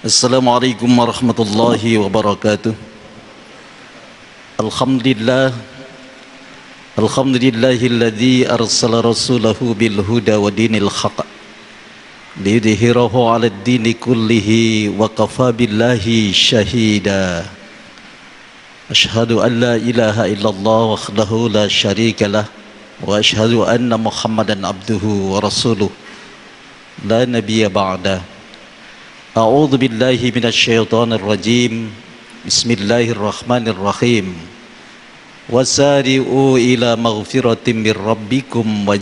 Assalamualaikum warahmatullahi wabarakatuh. Alhamdulillah, alhamdulillahilladzi arsala rasulahu bil huda wa dinil haqq liyudhhirahu 'alad dini kullihi wa kafa billahi syahida. Asyhadu an la ilaha illallah wahdahu la syarika lah wa asyhadu anna Muhammadan abduhu wa rasuluh la nabiyya ba'da. A'udzu billahi minasyaitonir rajim. Bismillahirrahmanirrahim. Wasari'u ila maghfiratin mir rabbikum wa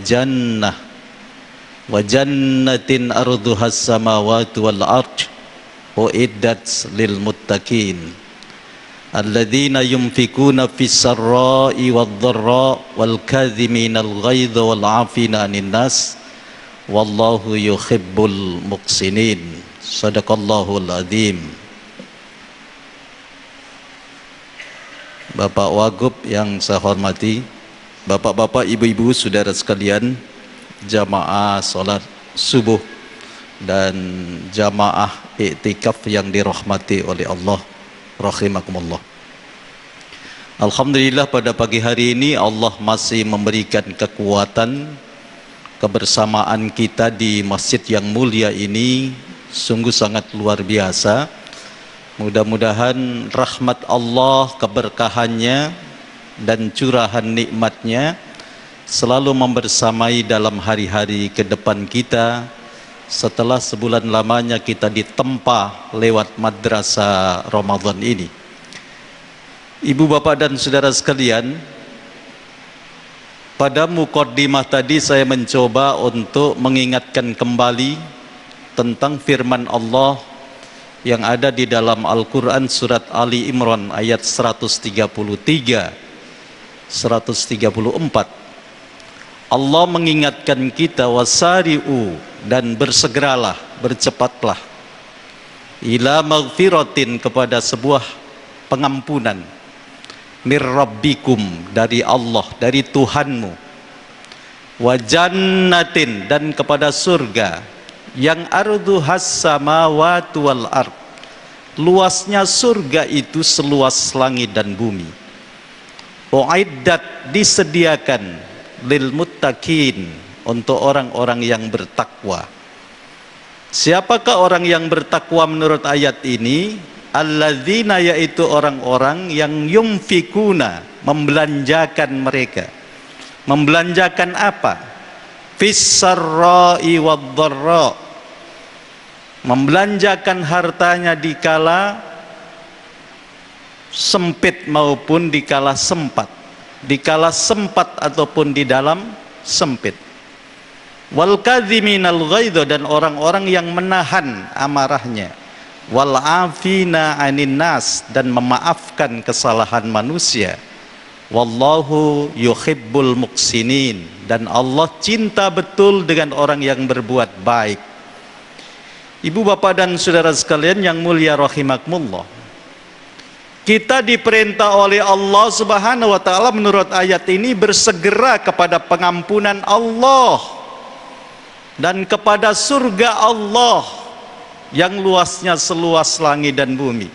jannatin arduhas samawati wal ard uiddat lil muttaqin alladzina yunfikuna fis sarra'i wad dharra wal kadhiminal ghaidha wal 'afina 'anil nas wallahu yuhibbul muqsinin. Sadaqallahul azim. Bapak Wagub yang saya hormati, bapak-bapak, ibu-ibu, saudara sekalian, jamaah salat subuh dan jamaah iktikaf yang dirahmati oleh Allah rahimakumullah. Alhamdulillah, pada pagi hari ini Allah masih memberikan kekuatan kebersamaan kita di masjid yang mulia ini. Sungguh sangat luar biasa. Mudah-mudahan rahmat Allah, keberkahannya dan curahan nikmatnya selalu membersamai dalam hari-hari ke depan kita setelah sebulan lamanya kita ditempa lewat madrasah Ramadan ini. Ibu bapak dan saudara sekalian, pada muqaddimah tadi saya mencoba untuk mengingatkan kembali tentang firman Allah yang ada di dalam Al-Quran surat Ali Imran ayat 133 134. Allah mengingatkan kita, wasari'u, dan bersegeralah, bercepatlah, ila maghfiratin, kepada sebuah pengampunan, mir rabbikum, dari Allah, dari Tuhanmu, wa jannatin, dan kepada surga yang arduhas samawati wal ard, luasnya surga itu seluas langit dan bumi. Uiddat, disediakan, lil muttaqin, untuk orang-orang yang bertakwa. Siapakah orang yang bertakwa menurut ayat ini? Alladzina, yaitu orang-orang yang yumfikuna, membelanjakan mereka. Membelanjakan apa? Fis sarra'i wad dharra, membelanjakan hartanya di kala sempit maupun di kala sempat, di kala sempat ataupun di dalam sempit. Wal kadhiminal ghaidha, dan orang-orang yang menahan amarahnya. Wal afina 'anin nas, dan memaafkan kesalahan manusia. Wallahu yuhibbul muqsinin, dan Allah cinta betul dengan orang yang berbuat baik. Ibu bapak dan saudara sekalian yang mulia rahimakumullah, kita diperintah oleh Allah subhanahu wa ta'ala menurut ayat ini bersegera kepada pengampunan Allah dan kepada surga Allah yang luasnya seluas langit dan bumi.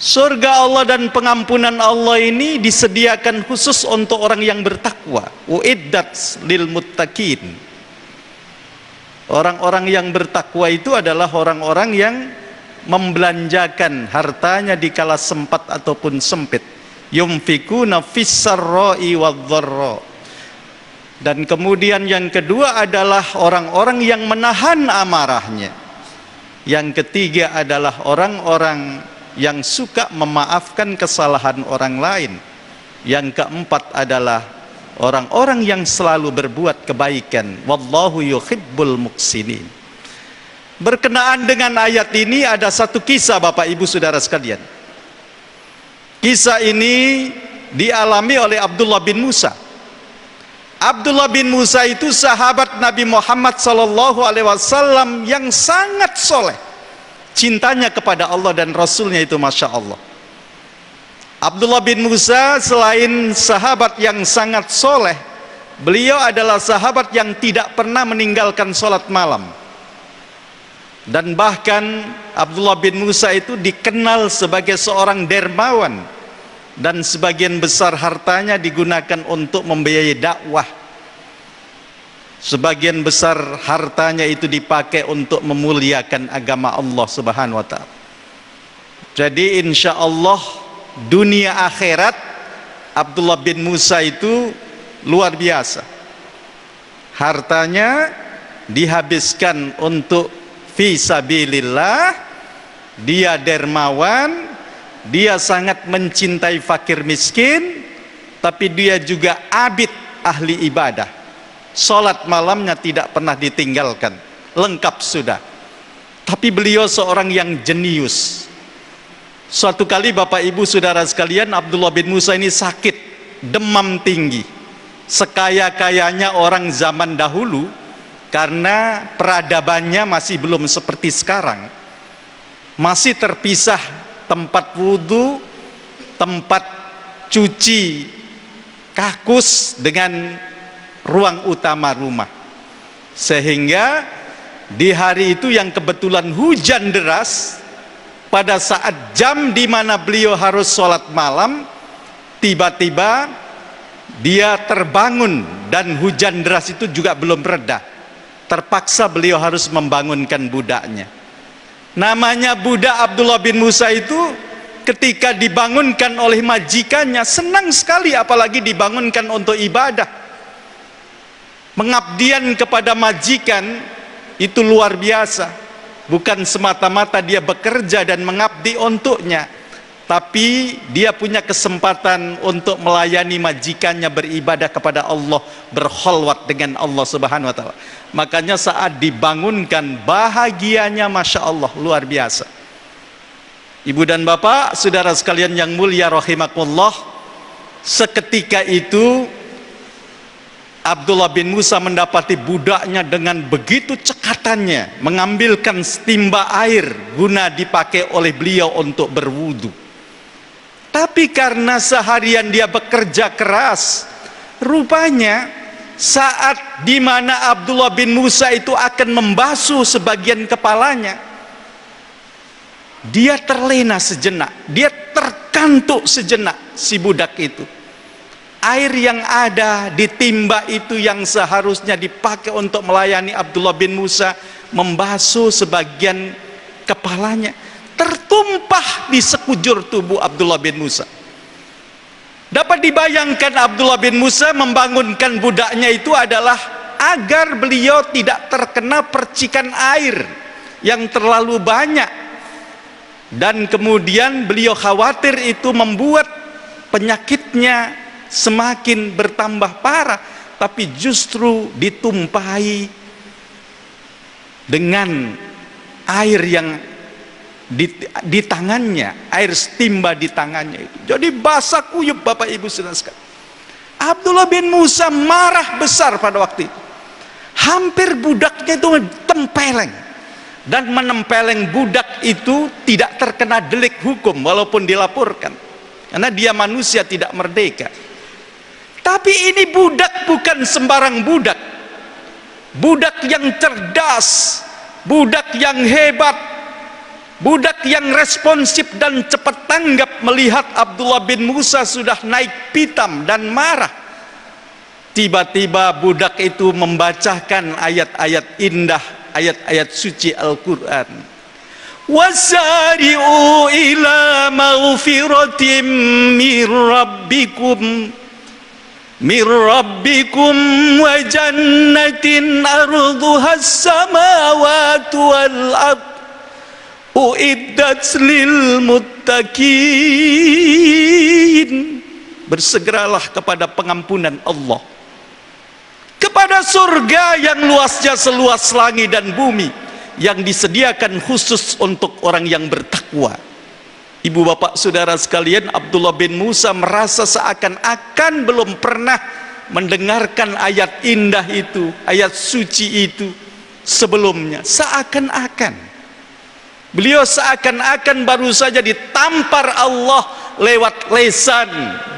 Surga Allah dan pengampunan Allah ini disediakan khusus untuk orang yang bertakwa. Uiddat lil muttaqin. Orang-orang yang bertakwa itu adalah orang-orang yang membelanjakan hartanya di kala sempat ataupun sempit. Yumfikuna fis sarra'i wad dharra. Dan kemudian yang kedua adalah orang-orang yang menahan amarahnya. Yang ketiga adalah orang-orang yang suka memaafkan kesalahan orang lain. Yang keempat adalah orang-orang yang selalu berbuat kebaikan. Wallahu yuhibbul muqsinin. Berkenaan dengan ayat ini ada satu kisah bapak ibu saudara sekalian. Kisah ini dialami oleh Abdullah bin Musa. Abdullah bin Musa itu sahabat Nabi Muhammad SAW yang sangat soleh. Cintanya kepada Allah dan Rasulnya itu Masya Allah. Abdullah bin Musa selain sahabat yang sangat soleh, Beliau adalah sahabat yang tidak pernah meninggalkan sholat malam. Dan bahkan Abdullah bin Musa itu dikenal sebagai seorang dermawan, dan sebagian besar hartanya digunakan untuk membiayai dakwah. Sebagian besar hartanya itu dipakai untuk memuliakan agama Allah Subhanahu wa taala. Jadi insya Allah dunia akhirat Abdullah bin Musa itu luar biasa. Hartanya dihabiskan untuk fi sabilillah, dia dermawan, dia sangat mencintai fakir miskin, tapi dia juga abid ahli ibadah. Salat malamnya tidak pernah ditinggalkan, lengkap sudah. Tapi beliau seorang yang jenius. Suatu kali Bapak Ibu Saudara sekalian, Abdullah bin Musa ini sakit, demam tinggi. Sekaya-kayanya orang zaman dahulu, karena peradabannya masih belum seperti sekarang, masih terpisah tempat wudhu, tempat cuci kakus dengan ruang utama rumah. Sehingga di hari itu yang kebetulan hujan deras, pada saat jam di mana beliau harus sholat malam, tiba-tiba dia terbangun dan hujan deras itu juga belum reda. Terpaksa beliau harus membangunkan budaknya. Namanya budak Abdullah bin Musa itu ketika dibangunkan oleh majikannya senang sekali, apalagi dibangunkan untuk ibadah. Pengabdian kepada majikan itu luar biasa. Bukan semata-mata dia bekerja dan mengabdi untuknya, tapi dia punya kesempatan untuk melayani majikannya, beribadah kepada Allah, berkholwat dengan Allah Subhanahu wa taala. Makanya saat dibangunkan bahagianya Masya Allah luar biasa. Ibu dan bapak, saudara sekalian yang mulia rahimakumullah, seketika itu Abdullah bin Musa mendapati budaknya dengan begitu cekatannya mengambilkan setimba air guna dipakai oleh beliau untuk berwudu. Tapi karena seharian dia bekerja keras, rupanya saat dimana Abdullah bin Musa itu akan membasuh sebagian kepalanya, dia terlena sejenak, dia terkantuk sejenak si budak itu. Air yang ada di timba itu yang seharusnya dipakai untuk melayani Abdullah bin Musa, membasuh sebagian kepalanya, tertumpah di sekujur tubuh Abdullah bin Musa. Dapat dibayangkan Abdullah bin Musa membangunkan budaknya itu adalah agar beliau tidak terkena percikan air yang terlalu banyak, dan kemudian beliau khawatir itu membuat penyakitnya semakin bertambah parah, tapi justru ditumpahi dengan air yang di tangannya, air setimba di tangannya itu. Jadi basah kuyup Bapak Ibu Saudara sekalian. Abdullah bin Musa marah besar pada waktu itu. Hampir budaknya itu tempeleng, dan menempeleng budak itu tidak terkena delik hukum walaupun dilaporkan, karena dia manusia tidak merdeka. Tapi ini budak bukan sembarang budak, budak yang cerdas, budak yang hebat, budak yang responsif dan cepat tanggap melihat Abdullah bin Musa sudah naik pitam dan marah. Tiba-tiba budak itu membacakan ayat-ayat indah, ayat-ayat suci Al-Quran. Wasari'u ila maghfiratim mir rabbikum wa jannatin arduhas samawati wal ard uiddat lil muttaqin. Bersegeralah kepada pengampunan Allah, kepada surga yang luasnya seluas langit dan bumi, yang disediakan khusus untuk orang yang bertakwa. Ibu bapak saudara sekalian, Abdullah bin Musa merasa seakan-akan belum pernah mendengarkan ayat indah itu, ayat suci itu sebelumnya. Seakan-akan beliau seakan-akan baru saja ditampar Allah lewat lesan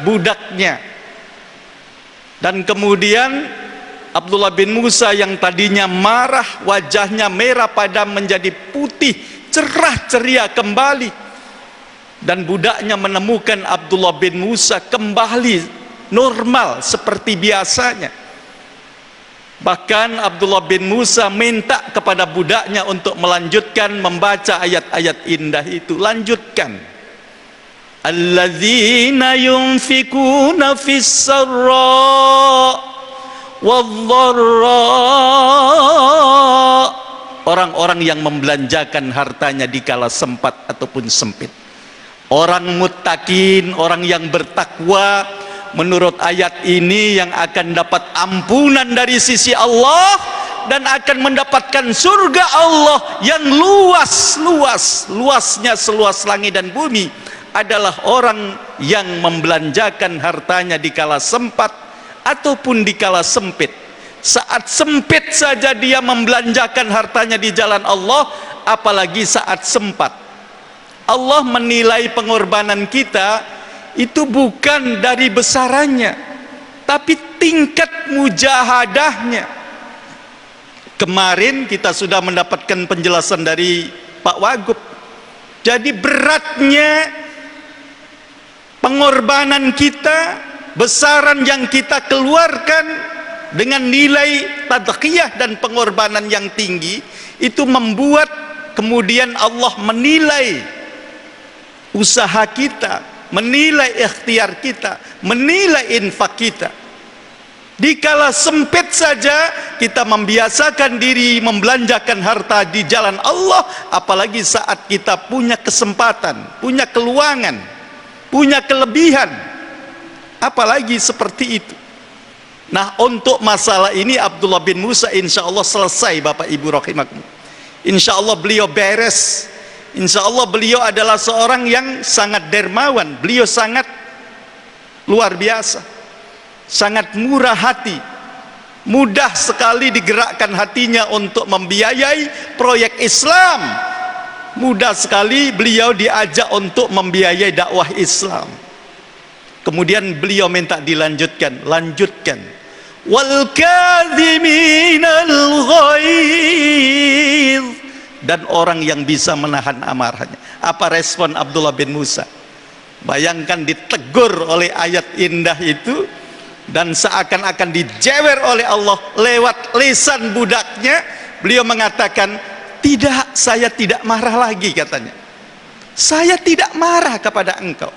budaknya. Dan kemudian Abdullah bin Musa yang tadinya marah, wajahnya merah padam menjadi putih, cerah ceria kembali. Dan budaknya menemukan Abdullah bin Musa kembali normal seperti biasanya. Bahkan Abdullah bin Musa minta kepada budaknya untuk melanjutkan membaca ayat-ayat indah itu. Lanjutkan. Alladzina yunfikuna fis sarra wadh-dharra. Orang-orang yang membelanjakan hartanya di kala sempat ataupun sempit. Orang muttaqin, orang yang bertakwa, menurut ayat ini yang akan dapat ampunan dari sisi Allah dan akan mendapatkan surga Allah yang luasnya seluas langit dan bumi adalah orang yang membelanjakan hartanya di kala sempat ataupun di kala sempit. Saat sempit saja dia membelanjakan hartanya di jalan Allah, apalagi saat sempat. Allah menilai pengorbanan kita itu bukan dari besarannya, tapi tingkat mujahadahnya. Kemarin kita sudah mendapatkan penjelasan dari Pak Wagub. Jadi beratnya pengorbanan kita, besaran yang kita keluarkan dengan nilai tadqiyah dan pengorbanan yang tinggi, itu membuat kemudian Allah menilai usaha kita, menilai ikhtiar kita, menilai infak kita. Di kala sempit saja kita membiasakan diri membelanjakan harta di jalan Allah, apalagi saat kita punya kesempatan, punya keluangan, punya kelebihan, apalagi seperti itu. Nah, untuk masalah ini Abdullah bin Musa insya Allah selesai, Bapak Ibu rahimakumullah. Insya Allah beliau beres. Insya Allah beliau adalah seorang yang sangat dermawan. Beliau sangat luar biasa, sangat murah hati, mudah sekali digerakkan hatinya untuk membiayai proyek Islam. Mudah sekali beliau diajak untuk membiayai dakwah Islam. Kemudian beliau minta dilanjutkan, lanjutkan. Wal kadhiminal ghaidh, dan orang yang bisa menahan amarahnya. Apa respon Abdullah bin Musa? Bayangkan ditegur oleh ayat indah itu dan seakan-akan dijewer oleh Allah lewat lisan budaknya. Beliau mengatakan, tidak, saya tidak marah lagi, katanya. Saya tidak marah kepada engkau.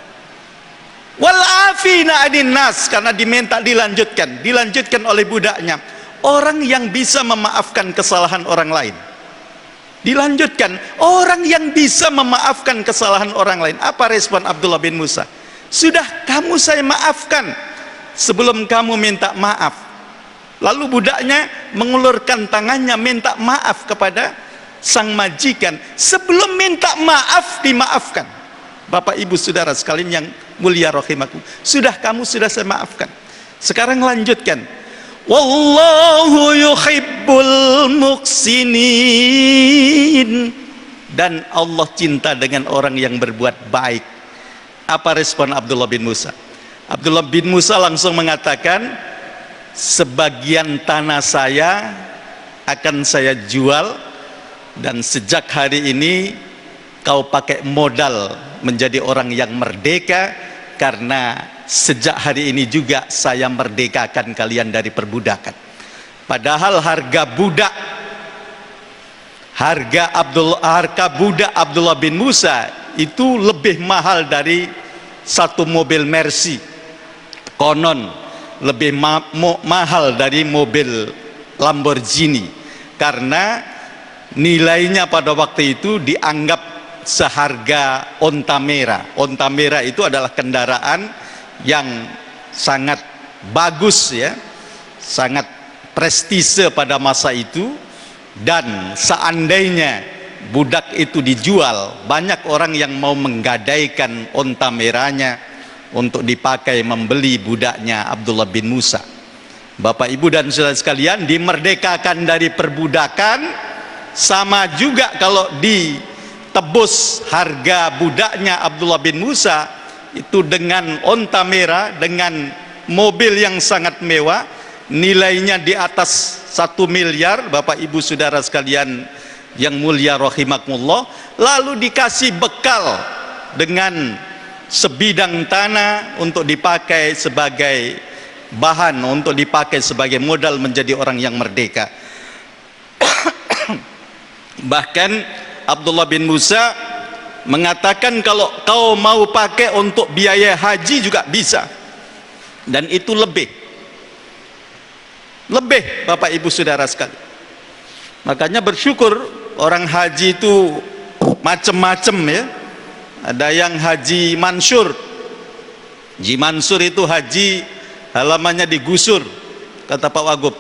Wal afina anin nas, karena diminta dilanjutkan oleh budaknya. Orang yang bisa memaafkan kesalahan orang lain. Dilanjutkan, orang yang bisa memaafkan kesalahan orang lain. Apa respon Abdullah bin Musa? Sudah kamu saya maafkan sebelum kamu minta maaf. Lalu budaknya mengulurkan tangannya minta maaf kepada sang majikan. Sebelum minta maaf dimaafkan. Bapak Ibu Saudara sekalian yang mulia rahimakumullah, sudah saya maafkan. Sekarang lanjutkan. Wallahu yuhibbul muhsinin, dan Allah cinta dengan orang yang berbuat baik. Apa respon Abdullah bin Musa? Abdullah bin Musa langsung mengatakan, sebagian tanah saya akan saya jual, dan sejak hari ini kau pakai modal menjadi orang yang merdeka, karena sejak hari ini juga saya merdekakan kalian dari perbudakan. Padahal harga budak Abdullah bin Musa itu lebih mahal dari satu mobil Mercy. Konon lebih mahal dari mobil Lamborghini, karena nilainya pada waktu itu dianggap seharga onta merah. Onta merah itu adalah kendaraan yang sangat bagus, ya, sangat prestise pada masa itu. Dan seandainya budak itu dijual, banyak orang yang mau menggadaikan onta merahnya untuk dipakai membeli budaknya Abdullah bin Musa. Bapak Ibu dan saudara sekalian, dimerdekakan dari perbudakan sama juga kalau ditebus harga budaknya Abdullah bin Musa itu dengan onta merah, dengan mobil yang sangat mewah, nilainya di atas 1 miliar, Bapak Ibu Saudara sekalian yang mulia rahimakumullah, lalu dikasih bekal dengan sebidang tanah untuk dipakai sebagai bahan, untuk dipakai sebagai modal menjadi orang yang merdeka. Bahkan Abdullah bin Musa mengatakan, kalau kau mau pakai untuk biaya haji juga bisa, dan itu lebih Bapak Ibu Saudara sekali. Makanya bersyukur orang haji itu macam-macam ya. Ada yang haji mansur. Haji mansur itu haji halamannya digusur, kata Pak Wagub.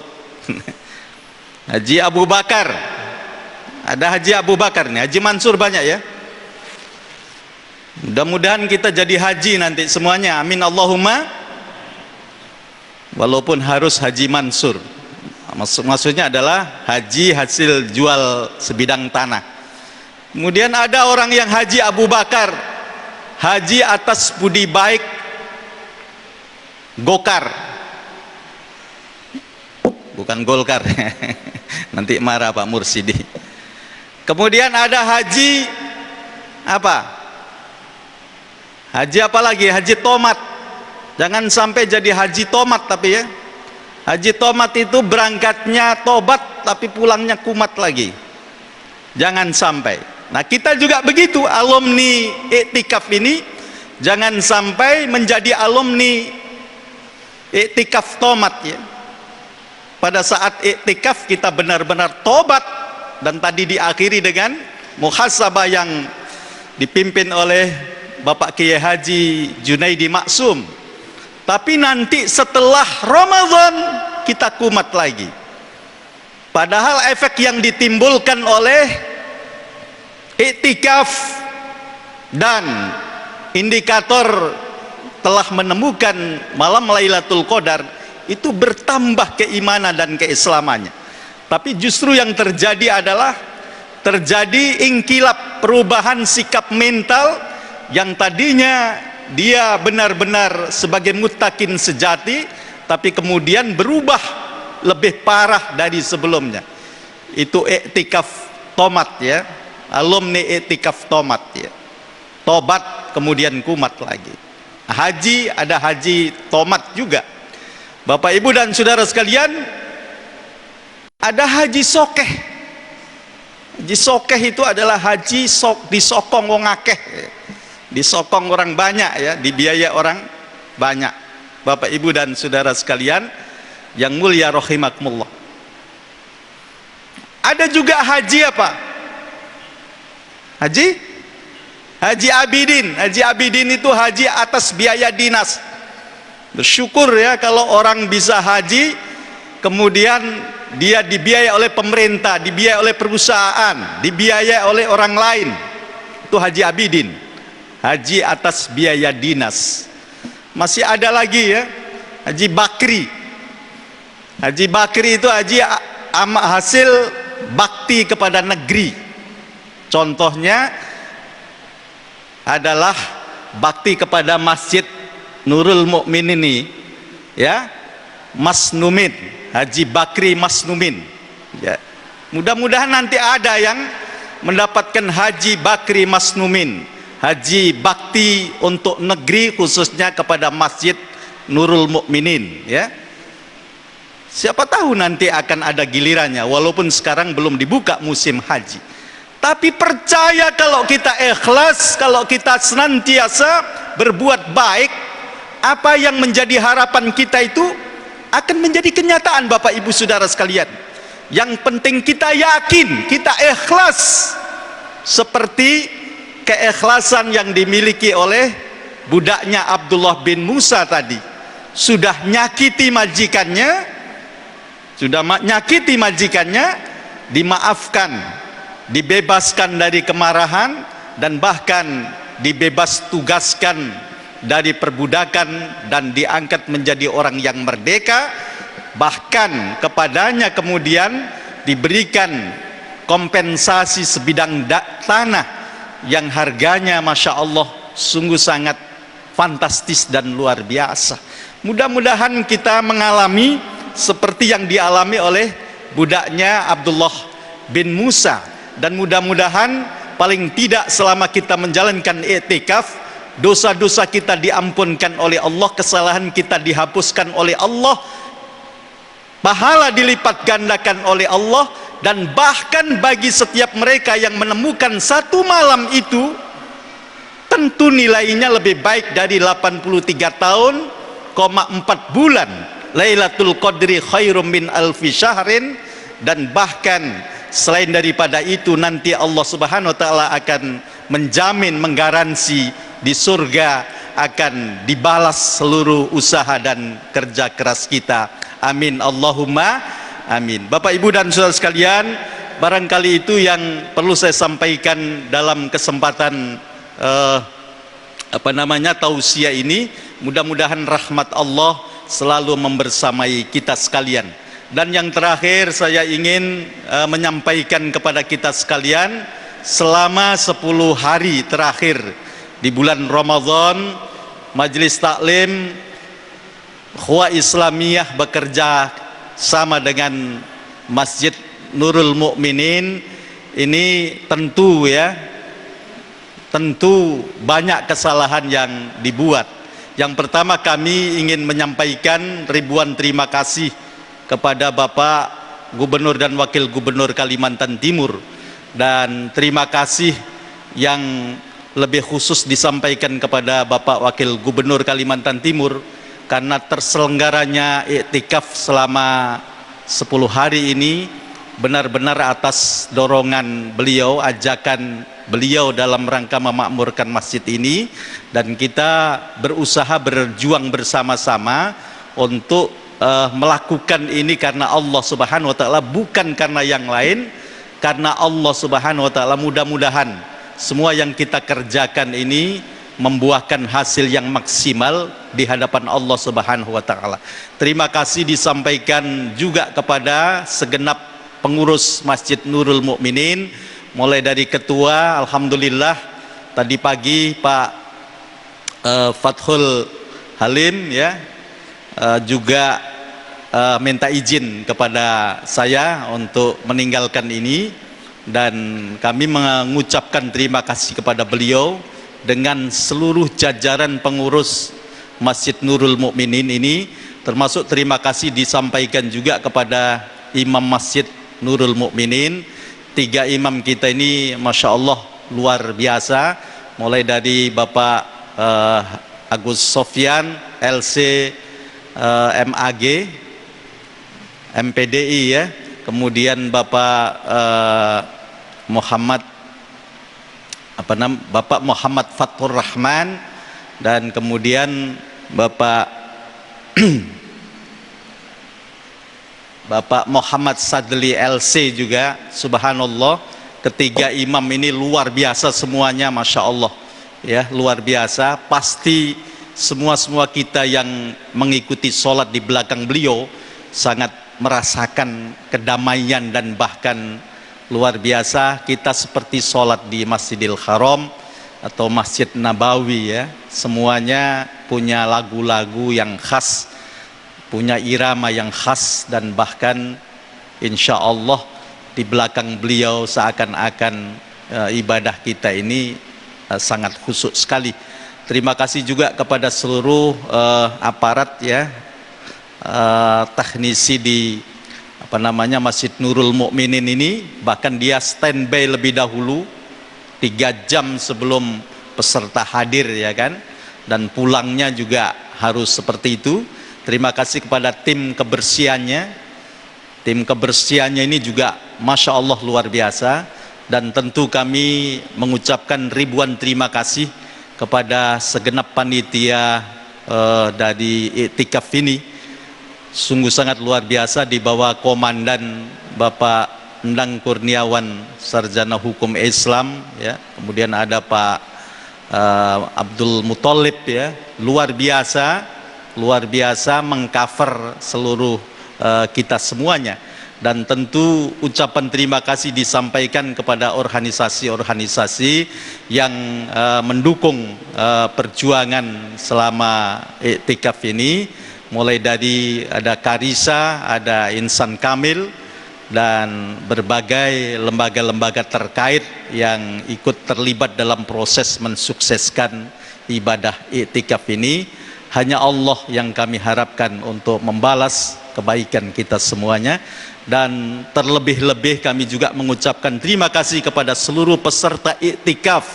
Haji Abu Bakar, ada haji Abu Bakar nih. Haji mansur banyak ya. Mudah-mudahan kita jadi haji nanti semuanya, amin Allahumma. Walaupun harus haji mansur, maksudnya adalah haji hasil jual sebidang tanah. Kemudian ada orang yang haji Abu Bakar, haji atas budi baik Gokar, bukan Golkar. Nanti marah Pak Mursidi. Kemudian ada haji apa? Haji apa lagi? Haji tomat. Jangan sampai jadi haji tomat tapi ya. Haji tomat itu berangkatnya tobat tapi pulangnya kumat lagi. Jangan sampai. Nah, kita juga begitu, alumni iktikaf ini jangan sampai menjadi alumni iktikaf tomat ya. Pada saat iktikaf kita benar-benar tobat, dan tadi diakhiri dengan muhasabah yang dipimpin oleh Bapak Kiai Haji Junaidi Maksum. Tapi nanti setelah Ramadan kita kumat lagi. Padahal efek yang ditimbulkan oleh iktikaf dan indikator telah menemukan malam Lailatul Qadar itu bertambah keimanan dan keislamannya. Tapi justru yang terjadi adalah terjadi inkilab, perubahan sikap mental yang tadinya dia benar-benar sebagai muttaqin sejati, tapi kemudian berubah lebih parah dari sebelumnya. Itu iktikaf tomat ya, alumni iktikaf tomat ya. Tobat kemudian kumat lagi. Haji, ada haji tomat juga. Bapak Ibu dan saudara sekalian, ada haji sokeh. Haji sokeh itu adalah haji disokong wong akeh, disokong orang banyak ya, dibiaya orang banyak. Bapak Ibu dan saudara sekalian yang mulia rahimakumullah. Ada juga haji apa? Haji Abidin. Haji Abidin itu haji atas biaya dinas. Bersyukur ya kalau orang bisa haji kemudian dia dibiayai oleh pemerintah, dibiayai oleh perusahaan, dibiayai oleh orang lain. Itu haji Abidin, haji atas biaya dinas. Masih ada lagi ya, haji Bakri. Haji Bakri itu haji hasil bakti kepada negeri. Contohnya adalah bakti kepada Masjid Nurul Mukmin ini ya, Masnumin, Haji Bakri Masnumin ya. Mudah-mudahan nanti ada yang mendapatkan Haji Bakri Masnumin, haji bakti untuk negeri khususnya kepada Masjid Nurul Mukminin ya. Siapa tahu nanti akan ada gilirannya, walaupun sekarang belum dibuka musim haji. Tapi percaya kalau kita ikhlas, kalau kita senantiasa berbuat baik, apa yang menjadi harapan kita itu akan menjadi kenyataan Bapak Ibu Saudara sekalian. Yang penting kita yakin, kita ikhlas seperti keikhlasan yang dimiliki oleh budaknya Abdullah bin Musa tadi. Sudah nyakiti majikannya, dimaafkan, dibebaskan dari kemarahan, dan bahkan dibebas tugaskan dari perbudakan dan diangkat menjadi orang yang merdeka. Bahkan kepadanya kemudian diberikan kompensasi sebidang tanah yang harganya Masya Allah sungguh sangat fantastis dan luar biasa. Mudah-mudahan kita mengalami seperti yang dialami oleh budaknya Abdullah bin Musa, dan mudah-mudahan paling tidak selama kita menjalankan i'tikaf, dosa-dosa kita diampunkan oleh Allah, kesalahan kita dihapuskan oleh Allah, pahala dilipat gandakan oleh Allah, dan bahkan bagi setiap mereka yang menemukan satu malam itu, tentu nilainya lebih baik dari 83 tahun, 4 bulan. Lailatul Qadri khairum min alfi syahrin. Dan bahkan selain daripada itu, nanti Allah Subhanahu wa taala akan menjamin, menggaransi di surga akan dibalas seluruh usaha dan kerja keras kita. Amin Allahumma amin. Bapak Ibu dan saudara sekalian, barangkali itu yang perlu saya sampaikan dalam kesempatan tausiah ini. Mudah-mudahan rahmat Allah selalu membersamai kita sekalian. Dan yang terakhir saya ingin menyampaikan kepada kita sekalian, selama 10 hari terakhir di bulan Ramadan, Majelis Taklim Ukhuwah Islamiyah bekerja sama dengan Masjid Nurul Mukminin. Ini tentu banyak kesalahan yang dibuat. Yang pertama, kami ingin menyampaikan ribuan terima kasih kepada Bapak Gubernur dan Wakil Gubernur Kalimantan Timur, dan terima kasih yang lebih khusus disampaikan kepada Bapak Wakil Gubernur Kalimantan Timur karena terselenggaranya iktikaf selama 10 hari ini benar-benar atas dorongan beliau, ajakan beliau dalam rangka memakmurkan masjid ini, dan kita berusaha berjuang bersama-sama untuk melakukan ini karena Allah Subhanahu wa taala, bukan karena yang lain, karena Allah Subhanahu wa taala. Mudah-mudahan semua yang kita kerjakan ini membuahkan hasil yang maksimal di hadapan Allah Subhanahu wa taala. Terima kasih disampaikan juga kepada segenap pengurus Masjid Nurul Mukminin, mulai dari ketua, alhamdulillah tadi pagi Pak Fathul Halim juga minta izin kepada saya untuk meninggalkan ini, dan kami mengucapkan terima kasih kepada beliau dengan seluruh jajaran pengurus Masjid Nurul Mukminin ini, termasuk terima kasih disampaikan juga kepada Imam Masjid Nurul Mukminin. 3 imam kita ini Masya Allah luar biasa, mulai dari Bapak Agus Sofyan LC MAG MPDI kemudian Bapak Bapak Muhammad Fathur Rahman, dan kemudian Bapak Bapak Muhammad Sadli LC juga. Subhanallah, ketiga imam ini luar biasa semuanya, Masya Allah luar biasa. Pasti semua kita yang mengikuti sholat di belakang beliau sangat merasakan kedamaian, dan bahkan luar biasa. Kita seperti sholat di Masjidil Haram atau Masjid Nabawi semuanya punya lagu-lagu yang khas, punya irama yang khas, dan bahkan insya Allah di belakang beliau seakan-akan ibadah kita ini sangat khusyuk sekali. Terima kasih juga kepada seluruh aparat teknisi di Masjid Nurul Mukminin ini. Bahkan dia standby lebih dahulu 3 jam sebelum peserta hadir dan pulangnya juga harus seperti itu. Terima kasih kepada tim kebersihannya. Tim kebersihannya ini juga Masya Allah luar biasa. Dan tentu kami mengucapkan ribuan terima kasih kepada segenap panitia dari iktikaf ini. Sungguh sangat luar biasa, di bawah komandan Bapak Endang Kurniawan, Sarjana Hukum Islam kemudian ada Pak Abdul Muthalib luar biasa mengcover seluruh kita semuanya. Dan tentu ucapan terima kasih disampaikan kepada organisasi-organisasi yang mendukung perjuangan selama iktikaf ini. mulai dari ada Karisa, ada Insan Kamil, dan berbagai lembaga-lembaga terkait yang ikut terlibat dalam proses mensukseskan ibadah iktikaf ini. Hanya Allah yang kami harapkan untuk membalas kebaikan kita semuanya, dan terlebih-lebih kami juga mengucapkan terima kasih kepada seluruh peserta iktikaf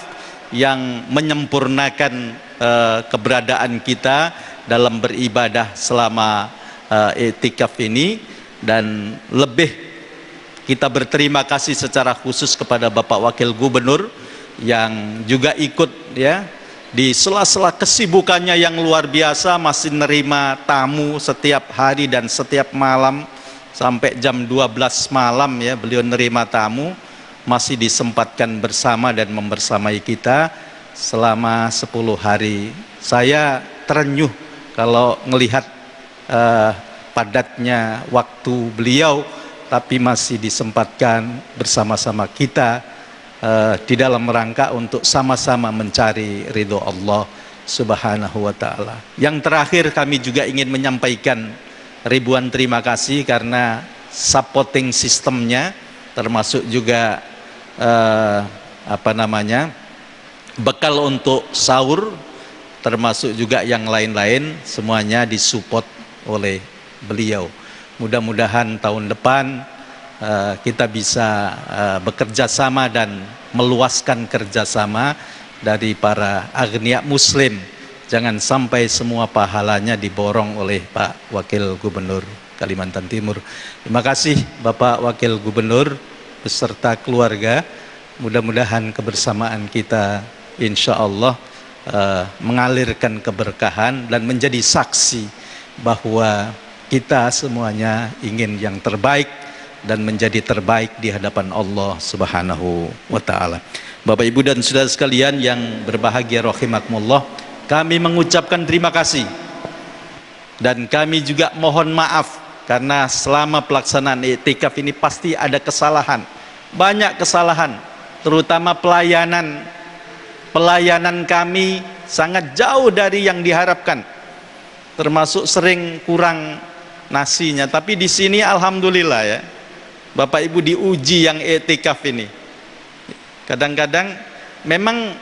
yang menyempurnakan keberadaan kita dalam beribadah selama iktikaf ini. Dan lebih kita berterima kasih secara khusus kepada Bapak Wakil Gubernur yang juga ikut ya di sela-sela kesibukannya yang luar biasa, masih nerima tamu setiap hari dan setiap malam sampai jam 12 malam ya beliau nerima tamu, masih disempatkan bersama dan membersamai kita selama 10 hari. Saya terenyuh kalau melihat padatnya waktu beliau, tapi masih disempatkan bersama-sama kita di dalam rangka untuk sama-sama mencari ridho Allah Subhanahu wa ta'ala. Yang terakhir, kami juga ingin menyampaikan ribuan terima kasih karena supporting sistemnya, termasuk juga bekal untuk sahur, termasuk juga yang lain-lain, semuanya disupport oleh beliau. Mudah-mudahan tahun depan kita bisa bekerja sama dan meluaskan kerjasama dari para agniya muslim. Jangan sampai semua pahalanya diborong oleh Pak Wakil Gubernur Kalimantan Timur. Terima kasih Bapak Wakil Gubernur beserta keluarga. Mudah-mudahan kebersamaan kita insya Allah mengalirkan keberkahan dan menjadi saksi bahwa kita semuanya ingin yang terbaik dan menjadi terbaik di hadapan Allah Subhanahu wa ta'ala. Bapak Ibu dan saudara sekalian yang berbahagia rahimakumullah, kami mengucapkan terima kasih dan kami juga mohon maaf karena selama pelaksanaan iktikaf ini pasti ada kesalahan, banyak kesalahan, terutama pelayanan kami sangat jauh dari yang diharapkan, termasuk sering kurang nasinya. Tapi di sini alhamdulillah ya Bapak Ibu diuji yang iktikaf ini. Kadang-kadang memang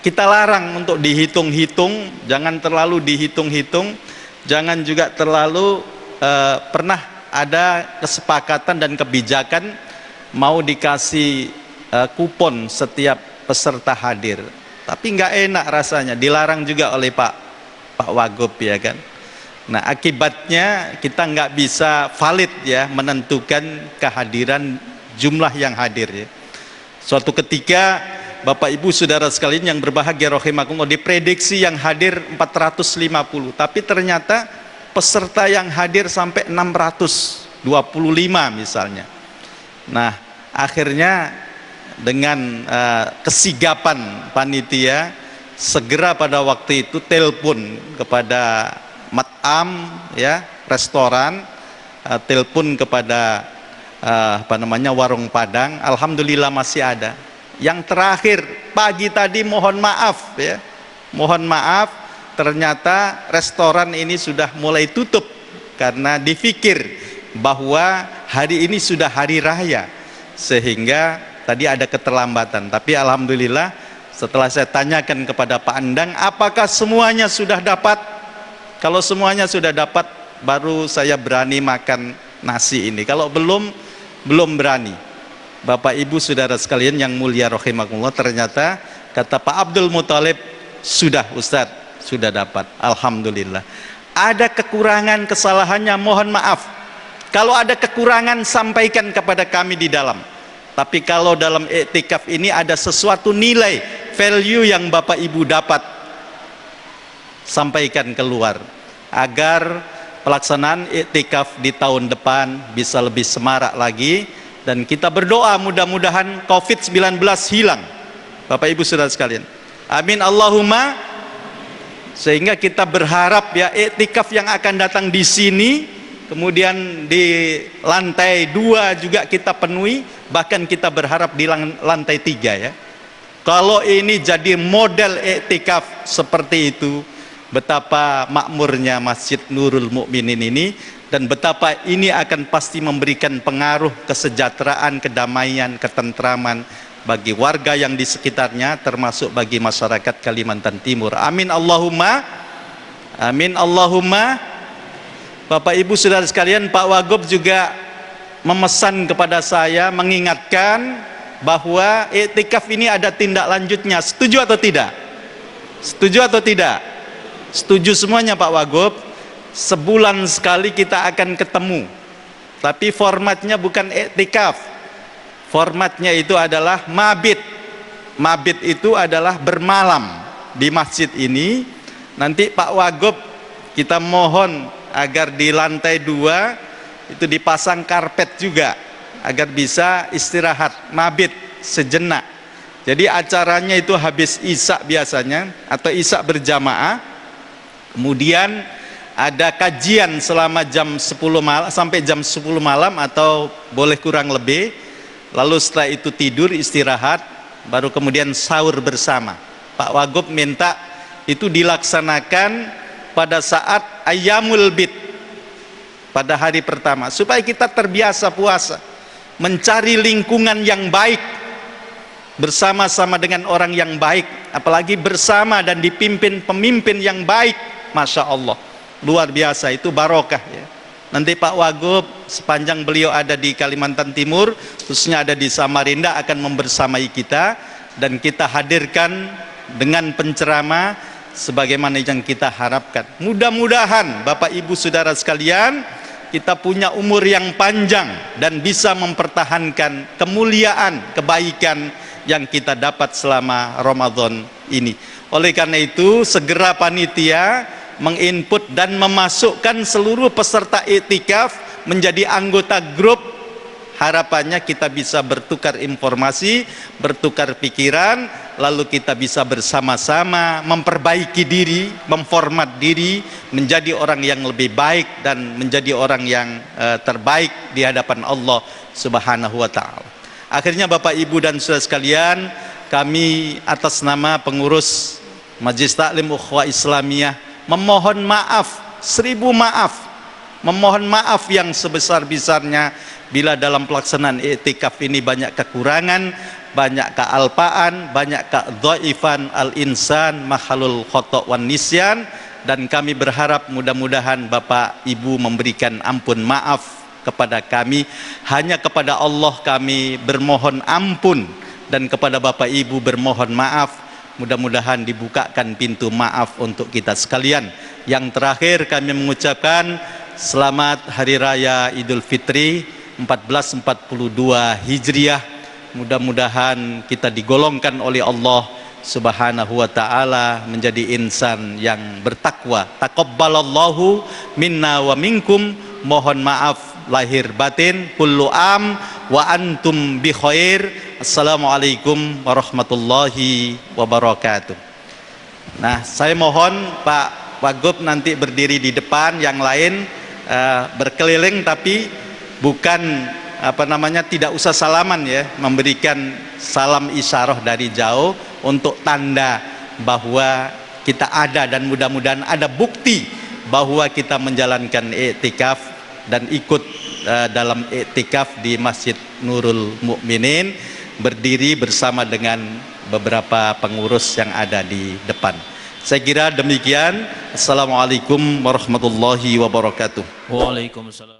kita larang untuk dihitung-hitung, jangan terlalu dihitung-hitung, jangan juga terlalu pernah ada kesepakatan dan kebijakan mau dikasih kupon setiap peserta hadir. Tapi nggak enak rasanya, dilarang juga oleh Pak Wagub ya kan. Nah akibatnya kita nggak bisa valid ya menentukan kehadiran jumlah yang hadir ya. Suatu ketika Bapak Ibu Saudara sekalian yang berbahagia rahimakumullah, diprediksi yang hadir 450, tapi ternyata peserta yang hadir sampai 625 misalnya. Nah akhirnya dengan kesigapan panitia segera pada waktu itu telepon kepada matam ya, restoran, telepon kepada warung Padang, alhamdulillah masih ada. Yang terakhir pagi tadi mohon maaf ya, mohon maaf, ternyata restoran ini sudah mulai tutup karena dipikir bahwa hari ini sudah hari raya, sehingga tadi ada keterlambatan. Tapi alhamdulillah setelah saya tanyakan kepada Pak Endang apakah semuanya sudah dapat. Kalau semuanya sudah dapat, baru saya berani makan nasi ini. Kalau belum berani. Bapak Ibu Saudara sekalian yang mulia rahimakumullah, ternyata kata Pak Abdul Muthalib, sudah Ustadz, sudah dapat. Alhamdulillah. Ada kekurangan, kesalahannya mohon maaf. Kalau ada kekurangan sampaikan kepada kami di dalam. Tapi kalau dalam iktikaf ini ada sesuatu nilai, value yang Bapak Ibu dapat, sampaikan keluar agar pelaksanaan iktikaf di tahun depan bisa lebih semarak lagi. Dan kita berdoa mudah-mudahan COVID-19 hilang Bapak Ibu Saudara sekalian, amin Allahumma. Sehingga kita berharap ya iktikaf yang akan datang di sini, kemudian di lantai 2 juga kita penuhi, bahkan kita berharap di lantai 3 ya. Kalau ini jadi model iktikaf seperti itu, betapa makmurnya Masjid Nurul Mukminin ini, dan betapa ini akan pasti memberikan pengaruh kesejahteraan, kedamaian, ketentraman bagi warga yang di sekitarnya, termasuk bagi masyarakat Kalimantan Timur. Amin Allahumma, amin Allahumma. Bapak Ibu Saudara sekalian, Pak Wagub juga memesan kepada saya, mengingatkan bahwa iktikaf ini ada tindak lanjutnya. Setuju atau tidak? Setuju atau tidak? Setuju semuanya Pak Wagub. Sebulan sekali kita akan ketemu, tapi formatnya bukan iktikaf, formatnya itu adalah mabit. Mabit itu adalah bermalam di masjid ini. Nanti Pak Wagub kita mohon agar di lantai 2 itu dipasang karpet juga, agar bisa istirahat mabit sejenak. Jadi acaranya itu habis isya biasanya, atau isya berjamaah, kemudian ada kajian selama jam 10 malam sampai jam 10 malam atau boleh kurang lebih. Lalu setelah itu tidur istirahat, baru kemudian sahur bersama. Pak Wagub minta itu dilaksanakan pada saat Ayyamul Bid, pada hari pertama, supaya kita terbiasa puasa, mencari lingkungan yang baik, bersama-sama dengan orang yang baik, apalagi bersama dan dipimpin pemimpin yang baik. Masya Allah, luar biasa, itu barokah ya. Nanti Pak Wagub sepanjang beliau ada di Kalimantan Timur, khususnya ada di Samarinda, akan membersamai kita, dan kita hadirkan dengan penceramah sebagaimana yang kita harapkan. Mudah-mudahan Bapak Ibu Saudara sekalian, kita punya umur yang panjang dan bisa mempertahankan kemuliaan, kebaikan yang kita dapat selama Ramadan ini. Oleh karena itu, segera panitia menginput dan memasukkan seluruh peserta iktikaf menjadi anggota grup. Harapannya kita bisa bertukar informasi, bertukar pikiran, lalu kita bisa bersama-sama memperbaiki diri, memformat diri menjadi orang yang lebih baik dan menjadi orang yang terbaik di hadapan Allah Subhanahu wa ta'ala. Akhirnya Bapak Ibu dan Saudara sekalian, kami atas nama pengurus Majelis Taklim Ukhuwah Islamiyah memohon maaf, 1000 maaf, memohon maaf yang sebesar-besarnya bila dalam pelaksanaan iktikaf ini banyak kekurangan, banyak kealpaan, banyak kedhaifan. Al-insan mahalul khata' wan nisyan, dan kami berharap mudah-mudahan Bapak Ibu memberikan ampun maaf kepada kami. Hanya kepada Allah kami bermohon ampun, dan kepada Bapak Ibu bermohon maaf. Mudah-mudahan dibukakan pintu maaf untuk kita sekalian. Yang terakhir kami mengucapkan selamat Hari Raya Idul Fitri 1442 Hijriah. Mudah-mudahan kita digolongkan oleh Allah Subhanahu wa ta'ala menjadi insan yang bertakwa. Taqabbalallahu minna wa minkum. Mohon maaf lahir batin. Kullu am wa antum bi khair. Assalamualaikum warahmatullahi wabarakatuh. Nah, saya mohon Pak Wagub nanti berdiri di depan, yang lain berkeliling, tapi bukan tidak usah salaman ya, memberikan salam isyarah dari jauh untuk tanda bahwa kita ada, dan mudah-mudahan ada bukti bahwa kita menjalankan iktikaf dan ikut dalam iktikaf di Masjid Nurul Mukminin, berdiri bersama dengan beberapa pengurus yang ada di depan. Saya kira demikian. Assalamualaikum warahmatullahi wabarakatuh. Waalaikumsalam.